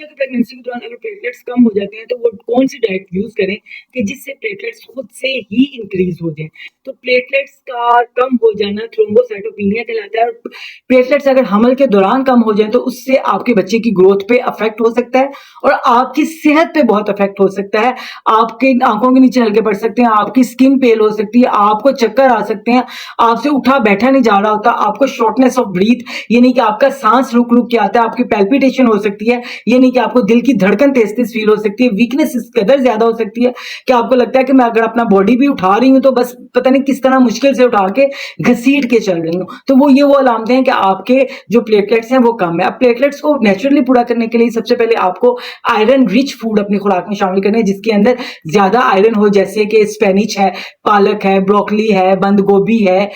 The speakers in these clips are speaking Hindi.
तो प्रेगनेंसी के दौरान अगर प्लेटलेट्स कम हो जाते हैं तो वो कौन सी डाइट यूज करें कि जिससे प्लेटलेट्स खुद से ही इंक्रीज हो जाए। तो प्लेटलेट्स का कम हो जाना थ्रोम्बोसाइटोपिनिया कहलाता है। और प्लेटलेट्स अगर हमल के दौरान कम हो जाए तो उससे आपके बच्चे की ग्रोथ पे अफेक्ट हो सकता है और आपकी सेहत पे बहुत अफेक्ट हो सकता है। आपके आंखों के नीचे हल्के पड़ सकते हैं, आपकी स्किन पेल हो सकती है, आपको चक्कर आ सकते हैं, आपसे उठा बैठा नहीं जा रहा होता, आपको शॉर्टनेस ऑफ ब्रीथ, ये नहीं कि आपका सांस रुक रुक के आता है, आपकी पैल्पिटेशन हो सकती है, ये नहीं कि आपको दिल की धड़कन तेज तेज फील हो सकती है, वीकनेस इस कदर ज्यादा हो सकती है कि आपको लगता है कि मैं अगर अपना बॉडी भी उठा रही हूं तो बस पता नहीं किस तरह मुश्किल से उठा के घसीट के चल रही हूँ। तो वो अलामतें हैं कि आपके जो प्लेटलेट्स हैं वो कम है। अब प्लेटलेट्स को नेचुरली पूरा करने के लिए सबसे पहले आपको आयरन रिच फूड अपनी खुराक में शामिल करने हैं जिसके अंदर ज्यादा आयरन हो, जैसे कि स्पेनिच है, पालक है, ब्रोकली है, बंद गोभी है,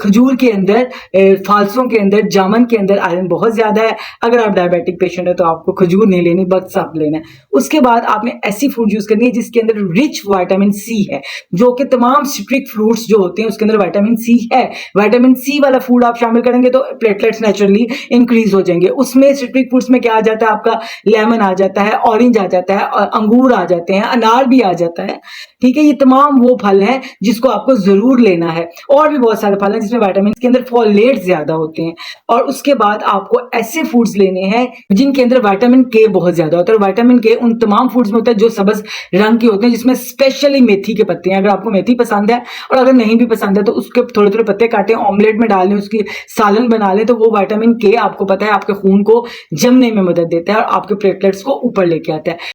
खजूर के अंदर, फालसों के अंदर, जामुन के अंदर आयरन बहुत ज्यादा है। अगर आप डायबिटिक पेशेंट है तो आपको खजूर नहीं लेनी, बस आप लेना है। उसके बाद आपने ऐसी फूड यूज करनी है जिसके अंदर रिच विटामिन सी है, जो कि तमाम सिट्रिक फ्रूट्स जो होते हैं उसके अंदर विटामिन सी है। विटामिन सी वाला फूड आप शामिल करेंगे तो प्लेटलेट्स नेचुरली इंक्रीज हो जाएंगे। उसमें सिट्रिक फ्रूट्स में क्या आ जाता है, आपका लेमन आ जाता है, ऑरेंज आ जाता है, अंगूर आ जाते हैं, अनार भी आ जाता है। ठीक है, ये तमाम वो फल हैं जिसको आपको जरूर लेना है। और भी बहुत सारे फल हैं जिसमें विटामिन के अंदर फोलेट ज्यादा होते हैं। और उसके बाद आपको ऐसे फूड्स लेने हैं जिनके अंदर विटामिन के बहुत ज्यादा होता है। और विटामिन के उन तमाम फूड्स में होता है जो सब्ज रंग के होते हैं, जिसमें स्पेशली मेथी के पत्ते हैं। अगर आपको मेथी पसंद है और अगर नहीं भी पसंद है तो उसके थोड़े थोड़े पत्ते काटें, ऑमलेट में डालें, उसकी सालन बना लें, तो वो विटामिन के आपको पता है आपके खून को जमने में मदद देता है और आपके प्लेटलेट्स को ऊपर लेके आता है।